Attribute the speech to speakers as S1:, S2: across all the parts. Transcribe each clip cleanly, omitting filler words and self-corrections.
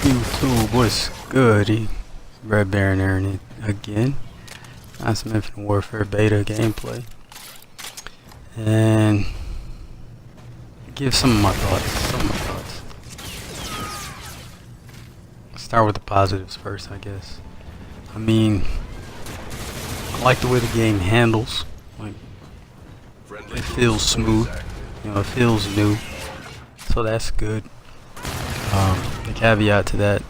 S1: YouTube, what's good? RedBearNAaron again. On some Infinite Warfare beta gameplay, and give some of my thoughts. Start with the positives first, I guess. I mean, I like the way the game handles. Like, it feels smooth. You know, it feels new, so that's good. The caveat to that,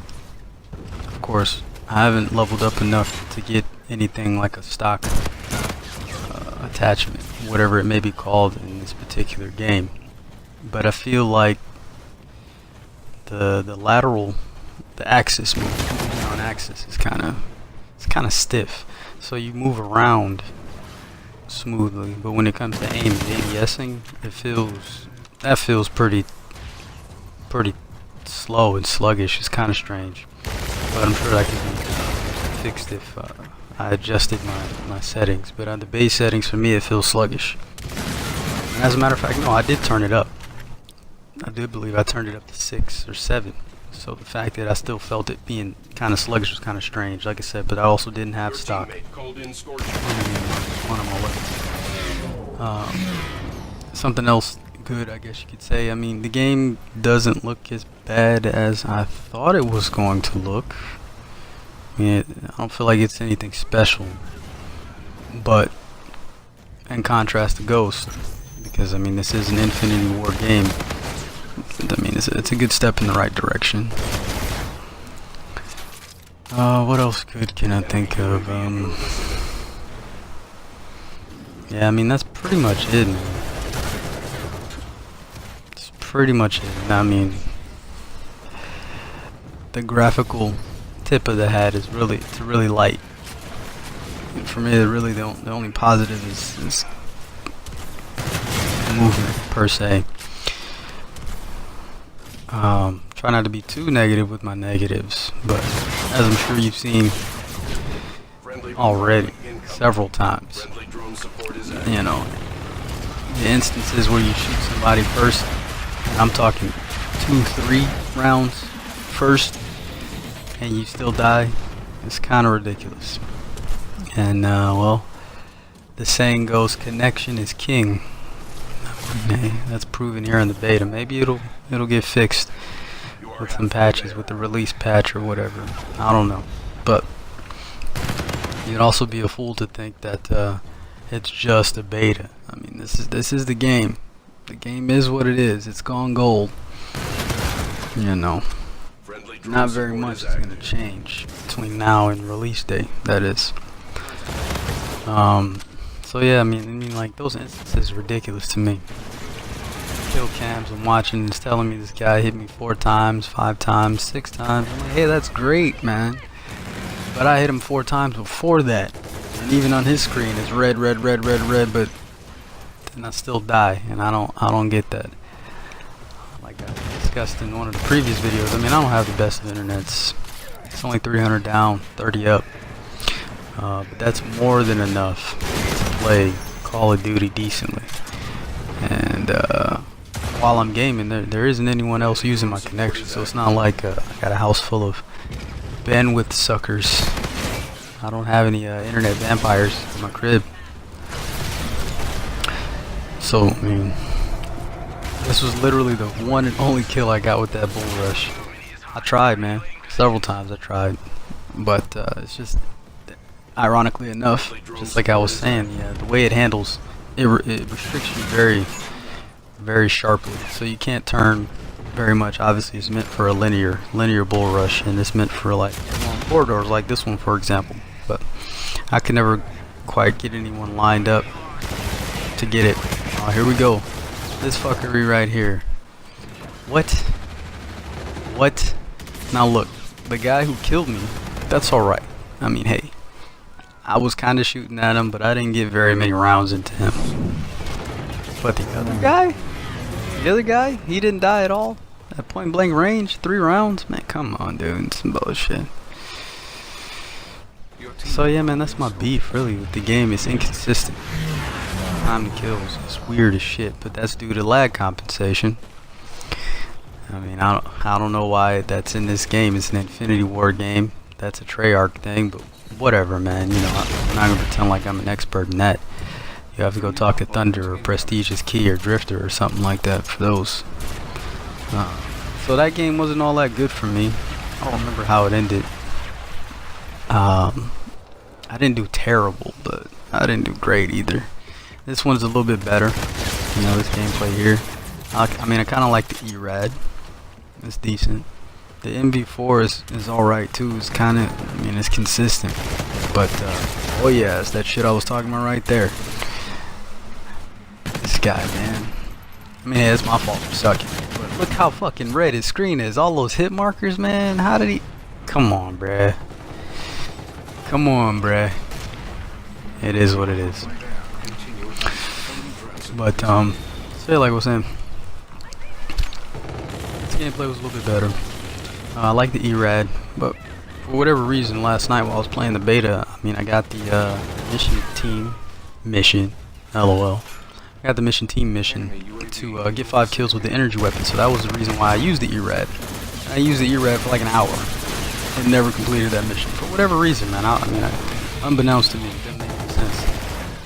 S1: of course, I haven't leveled up enough to get anything like a stock attachment, whatever it may be called in this particular game. But I feel like the axis moving on axis is kind of stiff, so you move around smoothly. But when it comes to aim and ADSing, that feels pretty slow and sluggish. It's kind of strange, but I'm sure that could be fixed if I adjusted my settings. But on the base settings, for me, it feels sluggish. And as a matter of fact, no, I did turn it up. I do believe I turned it up to 6 or 7. So the fact that I still felt it being kind of sluggish was kind of strange, like I said. But I also didn't have stock. Something else good, I guess you could say. I mean, the game doesn't look as bad as I thought it was going to look. I mean, I don't feel like it's anything special, but in contrast to Ghost, because I mean, this is an Infinity War game. I mean, it's a good step in the right direction. What else good can I think of? Yeah, I mean, that's pretty much it, man. It's pretty much it. I mean, the graphical tip of the hat is really light. And for me, really the only positive is movement per se. Try not to be too negative with my negatives, but as I'm sure you've seen already several times, you know, the instances where you shoot somebody first, and I'm talking 2-3 rounds first, and you still die, it's kind of ridiculous. And well, the saying goes, connection is king. Okay, that's proven here in the beta. Maybe it'll get fixed with some patches, with the release patch or whatever. I don't know, but you'd also be a fool to think that it's just a beta. I mean, this is the game. The game is what it is. It's gone gold. You know, not very much is going to change between now and release day. That is. So yeah, I mean, like, those instances are ridiculous to me. Kill cams I'm watching is telling me this guy hit me 4 times, 5 times, 6 times. I'm like, hey, that's great, man. But I hit him 4 times before that, and even on his screen it's red, but then I still die, and I don't get that. Like I discussed in one of the previous videos, I mean, I don't have the best of internets. It's only 300 down, 30 up. But that's more than enough to play Call of Duty decently. And while I'm gaming, there isn't anyone else using my connection, so it's not like I got a house full of bandwidth suckers. I don't have any internet vampires in my crib. So, I mean, this was literally the one and only kill I got with that bull rush. I tried, man. Several times I tried. But it's just, ironically enough, just like I was saying, yeah, the way it handles, it restricts you very sharply, so you can't turn very much. Obviously, it's meant for a linear bull rush, and it's meant for like long corridors like this one, for example. But I could never quite get anyone lined up to get it. Oh, here we go. This fuckery right here. What? Now look, the guy who killed me, that's alright. I mean, hey, I was kind of shooting at him, but I didn't get very many rounds into him. But the other guy, he didn't die at all. At point blank range, 3 rounds? Man, come on, dude. Some bullshit. So yeah, man, that's my beef, really, with the game. It's inconsistent. Time to kills. It's weird as shit, but that's due to lag compensation. I mean, I don't know why that's in this game. It's an Infinity War game. That's a Treyarch thing, but whatever, man. You know, I'm not gonna pretend like I'm an expert in that. You have to go talk to Thunder or Prestigious Key or Drifter or something like that for those. So that game wasn't all that good for me. I don't remember how it ended. I didn't do terrible, but I didn't do great either. This one's a little bit better. You know, this gameplay here. I mean, I kind of like the ERAD. It's decent. The MV4 is alright too. It's kind of, I mean, it's consistent. But, oh yeah, it's that shit I was talking about right there. This guy, man. I mean, yeah, it's my fault for sucking. But look how fucking red his screen is. All those hit markers, man. How did he... Come on, bruh. Come on, bruh. It is what it is. But, say like I was saying, this gameplay was a little bit better. I like the ERAD, but for whatever reason, last night while I was playing the beta, I mean, I got the mission, LOL. I got the mission to get 5 kills with the energy weapon, so that was the reason why I used the ERAD. I used the ERAD for like an hour and never completed that mission for whatever reason, man. I mean, unbeknownst to me, it didn't make any sense.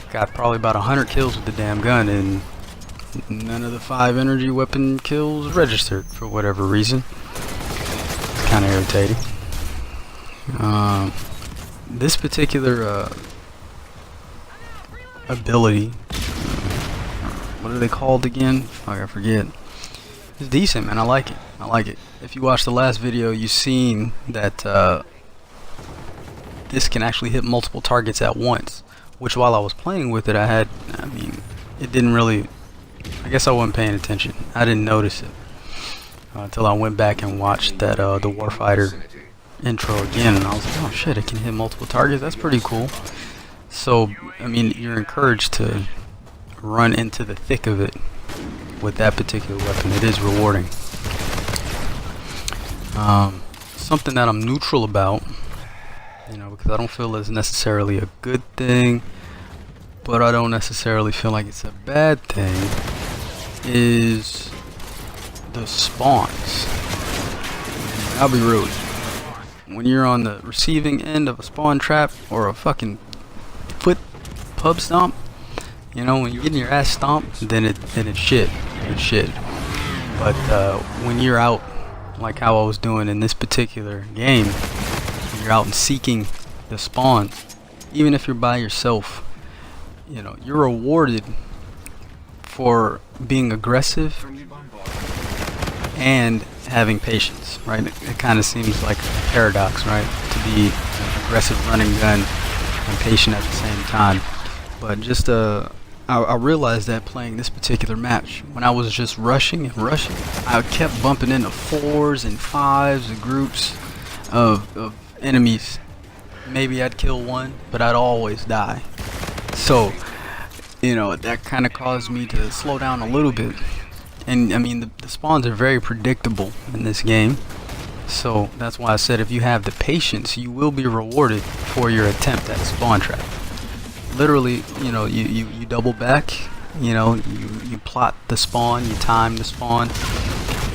S1: Got probably about 100 kills with the damn gun, and none of the 5 energy weapon kills registered for whatever reason. It's kind of irritating. This particular ability, what are they called again? Fuck, I forget. It's decent, man. I like it. I like it. If you watched the last video, you've seen that this can actually hit multiple targets at once. Which, while I was playing with it, I mean, it didn't really, I guess I wasn't paying attention. I didn't notice it until I went back and watched that the Warfighter intro again, and I was like, oh shit, it can hit multiple targets. That's pretty cool. So, I mean, you're encouraged to run into the thick of it with that particular weapon. It is rewarding. Something that I'm neutral about, you know, because I don't feel it's necessarily a good thing, but I don't necessarily feel like it's a bad thing, is the spawns. I'll be real with you. When you're on the receiving end of a spawn trap or a fucking foot pub stomp, you know, when you're getting your ass stomped, then it's shit. It's shit. But when you're out, like how I was doing in this particular game, you're out and seeking the spawn, even if you're by yourself, you know, you're rewarded for being aggressive and having patience, right? It kind of seems like a paradox, right? To be an aggressive running gun and patient at the same time. But just I realized that playing this particular match, when I was just rushing and rushing, I kept bumping into 4s and 5s and groups of enemies. Maybe I'd kill one, but I'd always die. So, you know, that kind of caused me to slow down a little bit. And I mean, the spawns are very predictable in this game. So that's why I said if you have the patience, you will be rewarded for your attempt at a spawn trap. Literally, you know, you double back, you know, you plot the spawn, you time the spawn,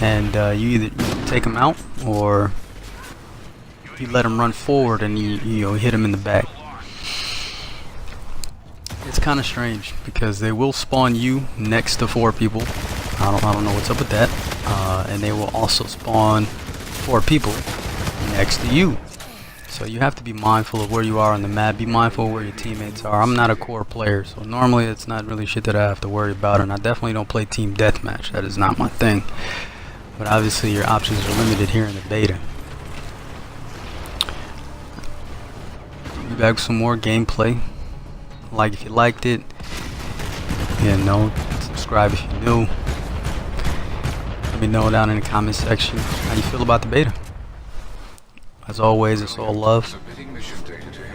S1: and you either take them out or you let them run forward and you hit them in the back. It's kind of strange because they will spawn you next to 4 people. I don't know what's up with that. And they will also spawn 4 people next to you. So you have to be mindful of where you are on the map. Be mindful of where your teammates are. I'm not a core player, so normally it's not really shit that I have to worry about, and I definitely don't play team deathmatch. That is not my thing. But obviously your options are limited here in the beta. Be back with some more gameplay. Like if you liked it, you know, subscribe if you're new. Let me know down in the comment section how you feel about the beta. As always, it's all love.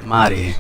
S1: I'm out of here.